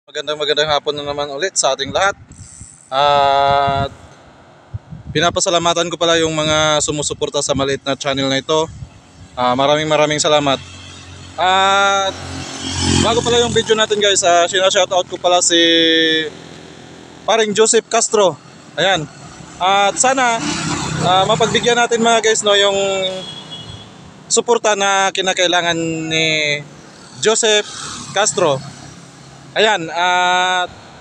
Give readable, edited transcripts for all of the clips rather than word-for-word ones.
Magandang hapon na naman ulit sa ating lahat. At pinapasalamatan ko pala yung mga sumusuporta sa maliit na channel na ito. Maraming salamat. At bago pala yung video natin guys, sinashoutout ko pala si paring Joseph Castro. Ayan. At sana mapagbigyan natin mga guys no yung suporta na kinakailangan ni Joseph Castro. Ayan,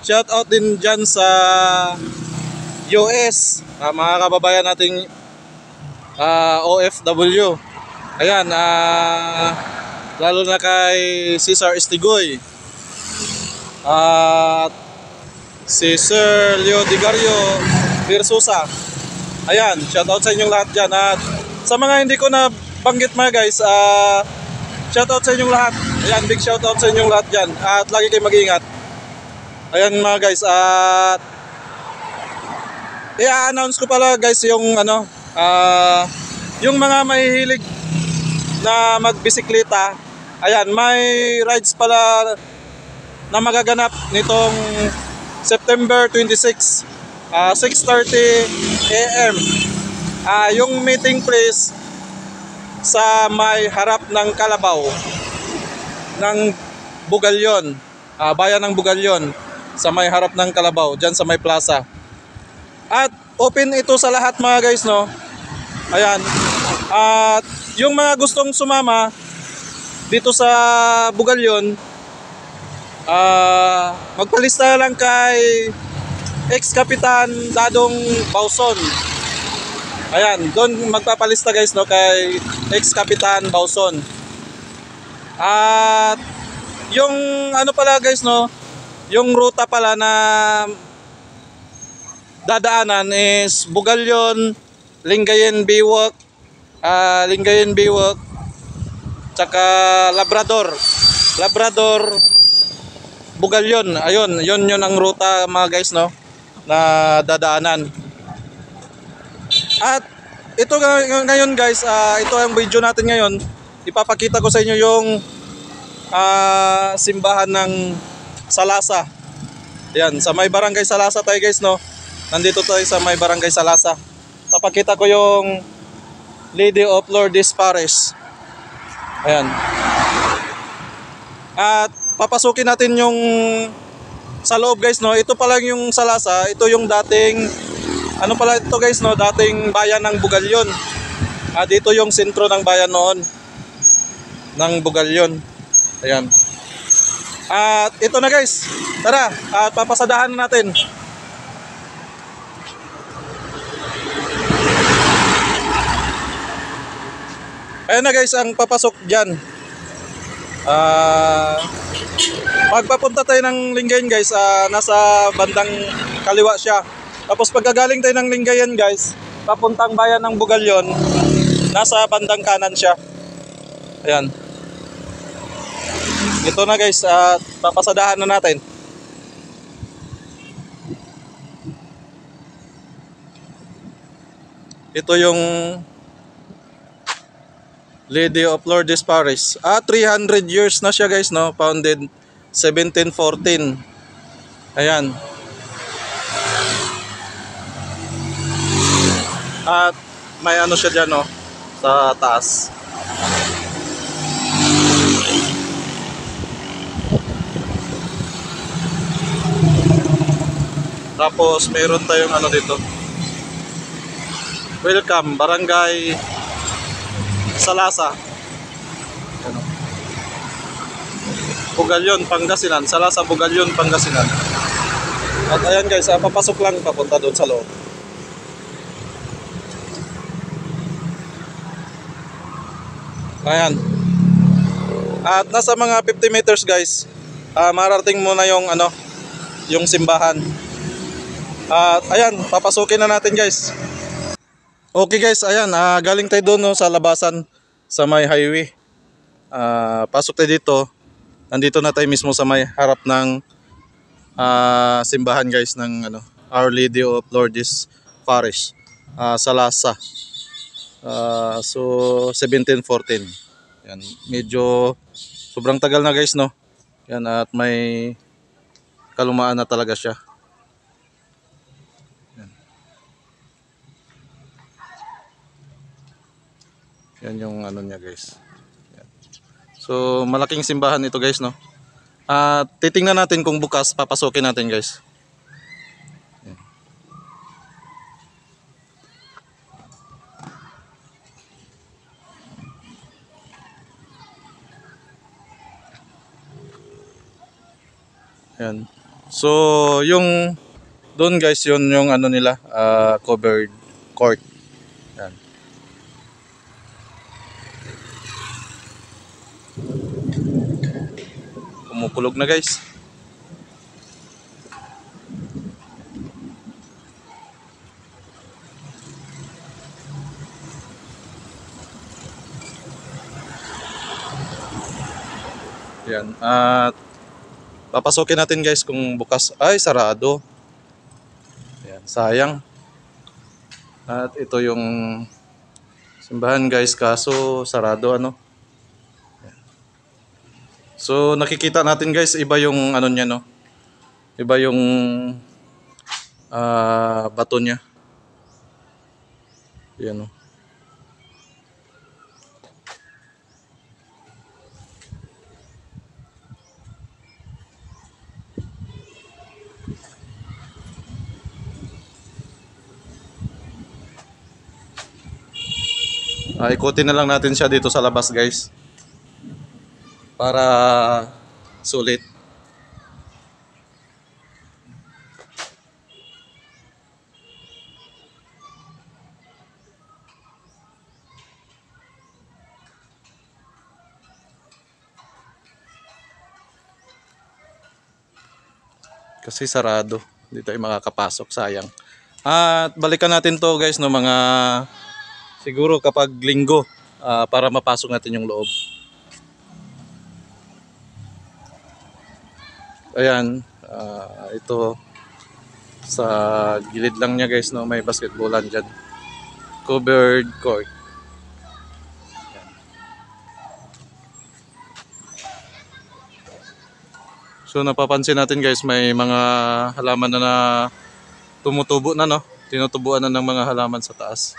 shout out din dyan sa US, mga kababayan nating OFW. Ayan, lalo na kay Cesar Estigoy at si Sir Leo Digario Virsusa. Ayan, shout out sa inyong lahat dyan. At sa mga hindi ko na banggit mga guys, shout out sa inyong lahat. Ayan, big shout out sa inyong lahat dyan. At lagi kayong mag-iingat. Ayan mga guys, at i-announce ko pala guys yung yung mga mahihilig na magbisikleta. Ayan, may rides pala na magaganap nitong September 26, 6:30 AM. Yung meeting place sa may harap ng Kalabaw ng Bugalyon, bayan ng Bugalyon, sa may harap ng Kalabaw, dyan sa may plaza. At open ito sa lahat mga guys no. Ayan. At yung mga gustong sumama dito sa Bugalyon, magpalista lang kay ex-kapitan Dadong Bauson. Ayan, doon magpapalista guys no kay ex-kapitan Bauson. At yung ano pala guys no, yung ruta pala na dadaanan is Bugalyon, Lingayen Biwak, tsaka Labrador, Bugalyon. Ayun, yun ang ruta mga guys no na dadaanan. At ito ngayon guys, ito ang video natin ngayon. Ipapakita ko sa inyo yung simbahan ng Salasa. Ayan, sa may barangay Salasa tayo guys no. Nandito tayo sa may barangay Salasa. Papakita ko yung Lady of Lourdes Parish. Ayan. At papasukin natin yung sa loob guys no. Ito pa lang yung Salasa. Ito yung dating ano pala ito guys no, dating bayan ng Bugalyon. Dito yung sentro ng bayan noon ng Bugalyon. Ayan. At ito na guys. Tara, at papasadahan natin. Ayan na guys ang papasok dyan. Pagpapunta tayo ng Lingayen guys, nasa bandang kaliwa siya. Tapos pagkagaling tayo ng Lingayen guys, papuntang bayan ng Bugalyon, nasa bandang kanan siya. Ayan. Ito na guys, papasadahan na natin. Ito yung Lady of Lourdes Parish. 300 years na siya guys no, founded 1714. Ayan. At may ano siya dyan no, sa taas. Tapos meron tayong ano dito. Welcome, Barangay Salasa. Bugalyon, Pangasinan. Salasa, Bugalyon, Pangasinan. At ayan guys, papasok lang papunta doon sa loob. Ayan. At nasa mga 50 meters guys, mararating mo na yung ano, yung simbahan. At ayan, papasukin na natin guys. Okay guys, ayan, galing tayo doon no, sa labasan sa may highway. Pasok tayo dito. Nandito na tayo mismo sa may harap ng simbahan guys ng ano, Our Lady of Lourdes Parish, Salasa. So 1714. Yan, medyo sobrang tagal na guys no. Yan, at may kalumaan na talaga siya. Yan yung ano niya guys. Yan. So malaking simbahan ito guys, no. At titingnan natin kung bukas, papasukin natin guys. Yan. Yan. So yung doon guys, yun yung ano nila, covered court. Yan. Kumukulog na guys. Yan. At papasukin natin guys kung bukas. Ay, sarado. Yan, sayang. At ito yung simbahan guys, kaso sarado ano. So nakikita natin guys, iba yung ano niya, no. Iba yung bato niya. Yan, no. Ikutin na lang natin siya dito sa labas guys. Para sulit. Kasi sarado. Dito ay makakapasok, sayang. At balikan natin to guys, no, mga siguro kapag linggo, para mapasok natin yung loob. Ayan, ito sa gilid lang niya guys, no, may basketballan dyan. Covered court. Ayan. So napapansin natin guys, may mga halaman na tumutubo na, no. Tinutubuan na ng mga halaman sa taas.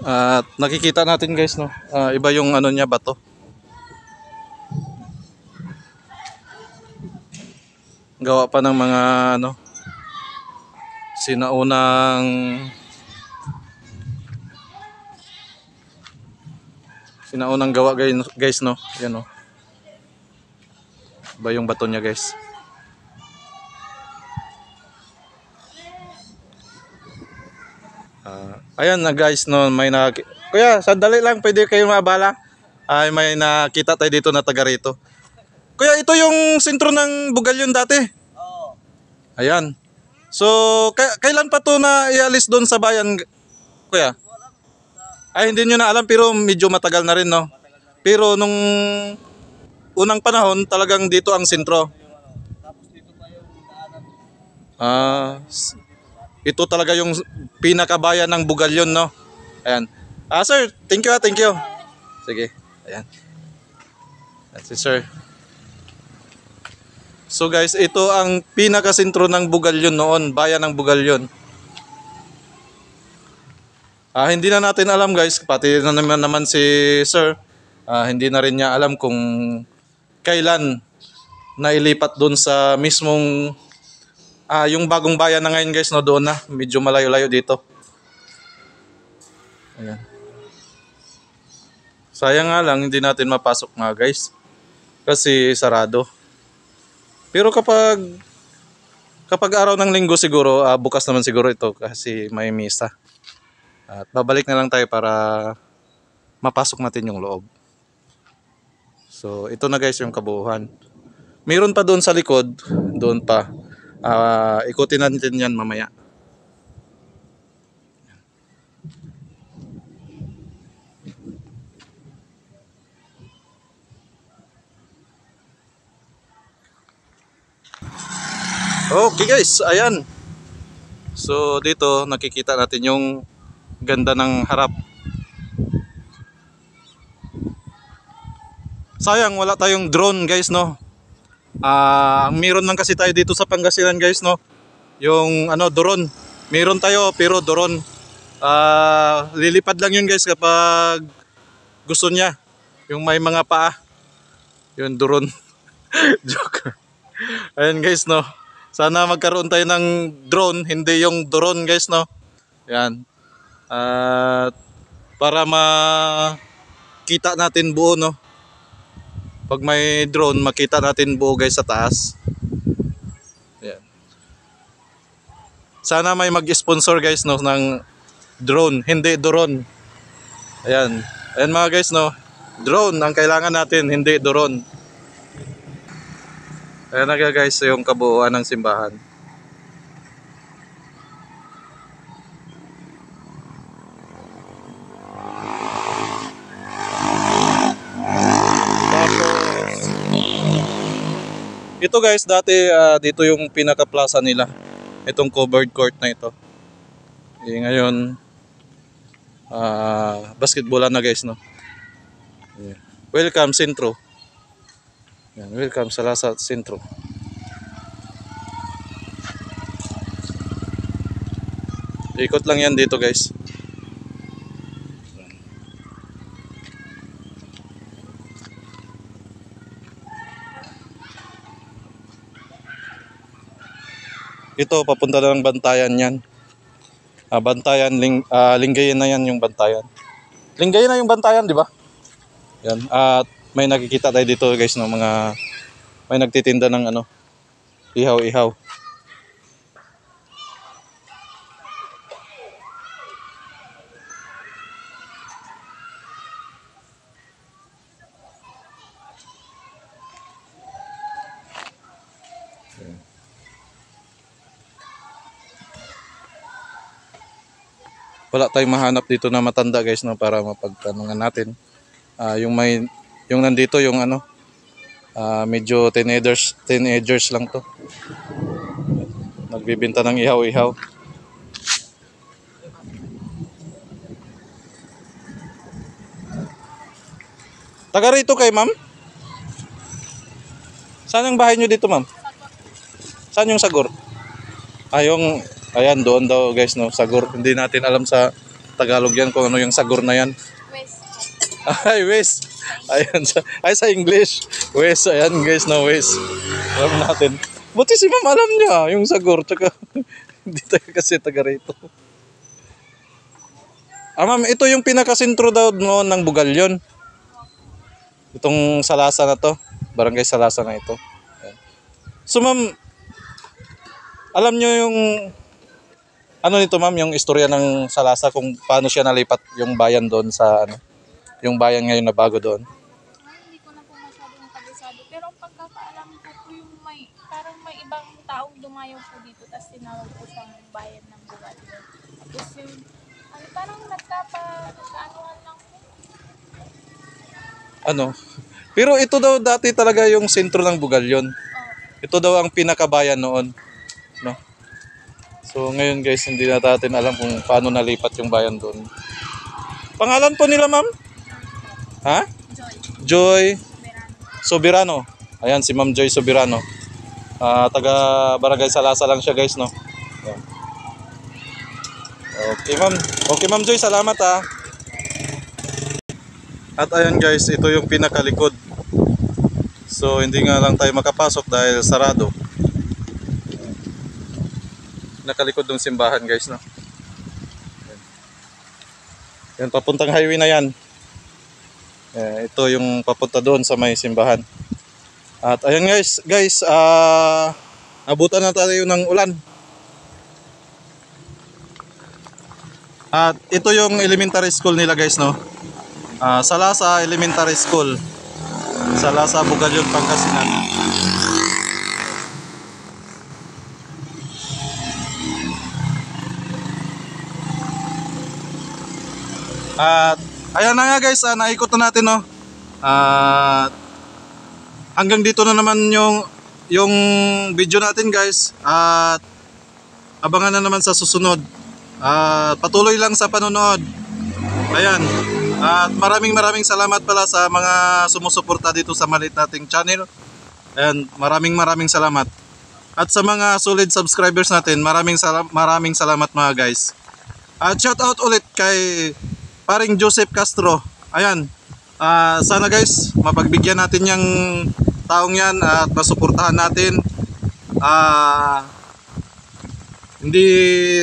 At nakikita natin guys, no, iba yung ano niya, bato. Gawa pa ng mga ano, sinaunang gawa guys, no. Yan, no. Iba yung bato niya guys. Ayan na guys, no, Kuya, sandali lang, pwede kayo maabala. Ay, may nakita tayo dito na taga rito. Kuya, ito yung sentro ng Bugalyon dati. Oo. Ayan. So, kailan pa to na ialis doon sa bayan, Kuya? Ay, hindi nyo na alam, pero medyo matagal na rin, no? Pero nung unang panahon, talagang dito ang sentro. Tapos dito pa yung daanan. Ito talaga yung pinakabayan ng Bugalyon, no? Ayan. Sir, thank you, thank you. Sige, ayan. That's it, sir. So guys, ito ang pinakasentro ng Bugalyon noon, bayan ng Bugalyon. Hindi na natin alam guys, pati na naman si sir, hindi na rin niya alam kung kailan nailipat doon sa mismong yung bagong bayan na ngayon guys, no, doon na, medyo malayo-layo dito. Ayan. Sayang nga lang hindi natin mapasok nga guys, kasi sarado. Pero kapag araw ng linggo siguro, bukas naman siguro ito kasi may misa. At babalik na lang tayo para mapasok natin yung loob. So ito na guys yung kabuuan. Mayroon pa doon sa likod, doon pa. Ikutin natin yan mamaya. Okay guys, ayan. So dito nakikita natin yung ganda ng harap. Sayang wala tayong drone guys, no. Ang meron lang kasi tayo dito sa Pangasinan guys, no. Yung ano, drone. Meron tayo pero drone. Lilipad lang yun guys kapag gusto niya. Yung may mga paa. Yung drone. Joke. Ayan guys, no. Sana magkaroon tayo ng drone, hindi yung drone guys, no. Yan. At para makita natin buo, no. Pag may drone, makita natin buo guys sa taas. Yan. Sana may mag-sponsor guys, no, ng drone, hindi drone. Ayan. Ayan mga guys, no. Drone ang kailangan natin, hindi drone. Ayan na guys yung kabuuan ng simbahan. Tapos, ito guys, dati dito yung pinaka-plaza nila. Itong covered court na ito. Ngayon, basketballan na guys, no. Yeah. Welcome Sentro. Yan, welcome sa Lasa Sentro. Ikot lang yan dito guys. Ito papunta na ng Bantayan yan. Bantayan, Lingayen na yan yung Bantayan. Lingayen na yung Bantayan, di ba? Yan. At may nakikita tayo dito guys, no, mga may nagtitinda ng ano, ihaw-ihaw. Wala tayong mahanap dito na matanda guys, no, para mapagtanungan natin. Yung nandito yung ano, medyo teenagers lang to. Nagbibenta ng ihaw-ihaw. Taga rito kay ma'am? Saan yung bahay nyo dito ma'am? Saan yung Sagor? Ayan doon daw guys, no, Sagor. Hindi natin alam sa Tagalog yan kung ano yung Sagor na yan. West. Ay, West. Ayan, sa English. West, ayan guys, no, West. Alam natin. Buti si ma'am alam niya yung Sagor. Tsaka hindi tayo kasi taga rito. Ma'am, ito yung pinakasentro daw noon ng Bugalyon. Itong Salasa na to. Barangay Salasa na ito. Ayan. So ma'am, alam nyo yung ano nito ma'am, yung istorya ng Salasa kung paano siya nalipat yung bayan doon sa ano, yung bayan ngayon na bago doon. Hindi ko na po masyadong kabisado. Pero ang pagkakaalam ko po yung parang may ibang taong dumayo po dito tapos tinawag po siyang bayan ng Bugalyon. Tapos yung, parang nagkaanuhan lang po. Ano? Pero ito daw dati talaga yung sentro ng Bugalyon. Ito daw ang pinakabayan noon, no? So ngayon guys, hindi na natin alam kung paano nalipat yung bayan doon. Pangalan po nila ma'am? Ha? Joy Soberano. Ayan si Ma'am Joy Soberano. Taga Barangay Salasa lang siya guys, no. Ayan. Okay ma'am Joy, salamat ha. At ayan guys, ito yung pinakalikod. So hindi nga lang tayo makapasok dahil sarado. Nakalikod ng simbahan guys, no. Yan, papuntang highway na yan. Ito yung papunta doon sa may simbahan. At ayan guys, abutan na tayo ng ulan. At ito yung elementary school nila guys, no. Salasa Elementary School. Salasa, Bugalyon, Pangasinan. At ayan na nga guys, naikot na natin, no. At hanggang dito na naman yung video natin guys. At abangan na naman sa susunod. At patuloy lang sa panonood. Ayan. At maraming salamat pala sa mga sumusuporta dito sa maliit nating channel. And maraming salamat. At sa mga solid subscribers natin, maraming salamat mga guys. At shout out ulit kay paring Joseph Castro. Ayan. Sana guys, mapagbigyan natin yung taong yan at masuportahan natin. Hindi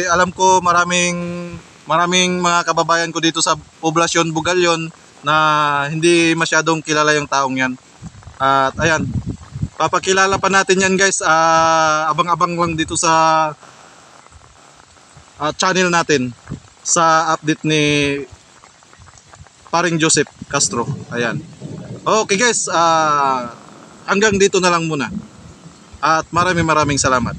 alam ko maraming mga kababayan ko dito sa Poblasyon Bugalyon na hindi masyadong kilala yung taong yan. At ayan, papakilala pa natin yan guys. Abang-abang lang dito sa channel natin sa update ni paring Joseph Castro. Ayan. Okay guys, hanggang dito na lang muna. At maraming salamat.